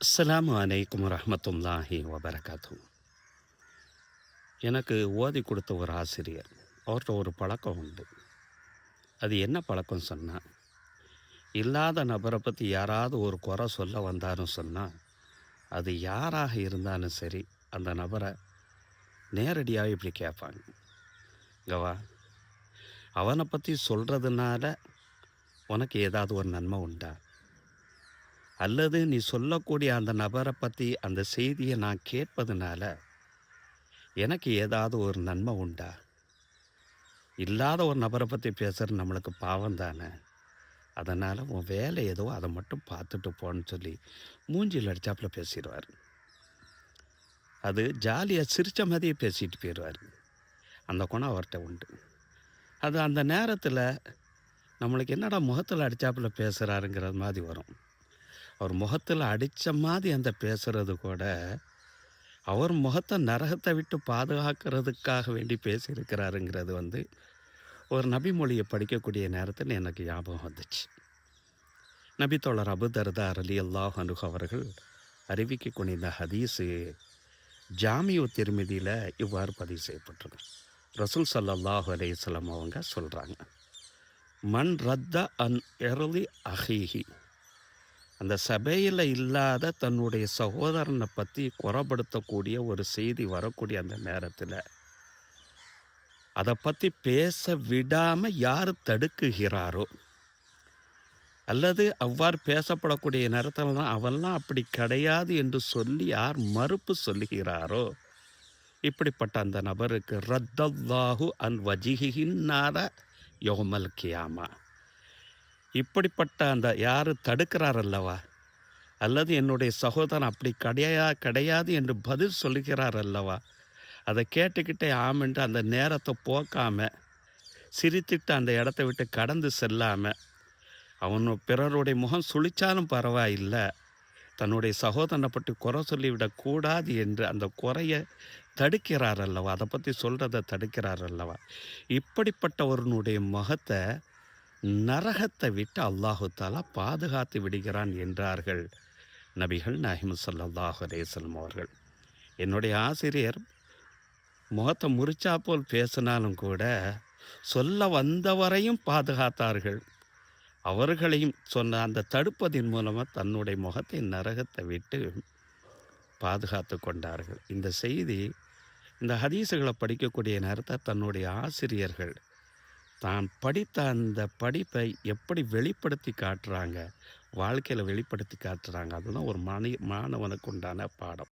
அஸ்ஸலாமு அலைக்கும் வரஹ்மத்துல்லாஹி வபரகாத்து. எனக்கு ஓதி கொடுத்த ஒரு ஆசிரியர், அவர்ட்ட ஒரு பழக்கம் உண்டு. அது என்ன பழக்கம் சொன்னா, இல்லாத நபரை பற்றி யாராவது ஒரு குறை சொல்ல வந்தாருன்னு சொன்னா, அது யாராக இருந்தாலும் சரி, அந்த நபரை நேரடியாக இப்படி கேட்பாங்க. "இங்க வா, அவனை பற்றி சொல்கிறதுனால உனக்கு ஏதாவது ஒரு நன்மை உண்டா? அல்லது நீ சொல்லக்கூடிய அந்த நபரை பற்றி அந்த செய்தியை நான் கேட்பதுனால எனக்கு ஏதாவது ஒரு நன்மை உண்டா? இல்லாத ஒரு நபரை பற்றி பேசுறது நம்மளுக்கு பாவம் தானே. அதனால் உன் வேலை ஏதோ அதை மட்டும் பார்த்துட்டு போன்னு சொல்லி மூஞ்சில் அடிச்சாப்புல பேசிடுவார். அது ஜாலியாக சிரித்த மாதிரியே பேசிட்டு போயிடுவார். அந்த குணம் அவர்கிட்ட உண்டு. அது அந்த நேரத்தில் நம்மளுக்கு என்னடா முகத்தில் அடித்தாப்புல பேசுகிறாருங்கிறது மாதிரி வரும். அவர் முகத்தில் அடித்த மாதிரி அந்த பேசுகிறது கூட அவர் முகத்தை நரகத்தை விட்டு பாதுகாக்கிறதுக்காக வேண்டி பேசியிருக்கிறாருங்கிறது ஒரு நபி மொழியை படிக்கக்கூடிய நேரத்தில் எனக்கு ஞாபகம் வந்துச்சு. நபித்தோழர் அபு தர்தா ரலியல்லாஹு அன்ஹு அவர்கள் அறிவிக்கக்கூடிய இந்த ஹதீஸு ஜாமியு திர்மிதியில் இவ்வாறு பதிவு செய்யப்பட்டிருக்கு. ரசூல் ஸல்லல்லாஹு அலைஹி வஸல்லம் அவங்க சொல்கிறாங்க, மன் ரத்த அன் எர்லி அஹீஹி, அந்த சபையில் இல்லாத தன்னுடைய சகோதரனை பற்றி குறப்படுத்தக்கூடிய ஒரு செய்தி வரக்கூடிய அந்த நேரத்தில் அதை பற்றி பேச விடாமல் யார் தடுக்குகிறாரோ, அல்லது அவ்வாறு பேசப்படக்கூடிய நேரத்தில் தான் அவெல்லாம் அப்படி கிடையாது என்று சொல்லி யார் மறுப்பு சொல்லுகிறாரோ, இப்படிப்பட்ட அந்த நபருக்கு ரத்தல்லாஹு அன் வஜிஹின்னார யௌமல் கியாமா, இப்படிப்பட்ட அந்த யார் தடுக்கிறார் அல்லவா, அல்லது என்னுடைய சகோதரன் அப்படி கிடையாது என்று பதில் சொல்லுகிறார் அல்லவா, அதை கேட்டுக்கிட்டே ஆமென்று அந்த நேரத்தை போக்காமல் சிரித்துட்டு அந்த இடத்த விட்டு கடந்து செல்லாமல் அவன் பிறருடைய முகம் சுளிச்சாலும் பரவாயில்லை, தன்னுடைய சகோதரனை பற்றி குறை சொல்லிவிடக்கூடாது என்று அந்த குறையை தடுக்கிறார் அல்லவா, அதை பற்றி சொல்கிறத தடுக்கிறார் அல்லவா, இப்படிப்பட்டவருடைய முகத்தை நரகத்தை விட்டு அல்லாஹு தாலா பாதுகாத்து விடுகிறான் என்றார்கள் நபிகள் நாயகம் ஸல்லல்லாஹு அலைஹி வஸல்லம் அவர்கள். என்னுடைய ஆசிரியர் முகத்தை முறிச்சா போல் பேசினாலும் கூட சொல்ல வந்தவரையும் பாதுகாத்தார்கள். அவர்களையும் சொன்ன அந்த தடுப்பதின் மூலமாக தன்னுடைய முகத்தை நரகத்தை விட்டு பாதுகாத்து கொண்டார்கள். இந்த செய்தி, இந்த ஹதீஸுகளை படிக்கக்கூடிய நேரத்தை தன்னுடைய ஆசிரியர்கள் தான் படித்த அந்த படிப்பை எப்படி வெளிப்படுத்தி காட்டுறாங்க, வாழ்க்கையில் வெளிப்படுத்தி காட்டுறாங்க, அதுதான் ஒரு மாணவனுக்கு உண்டான பாடம்.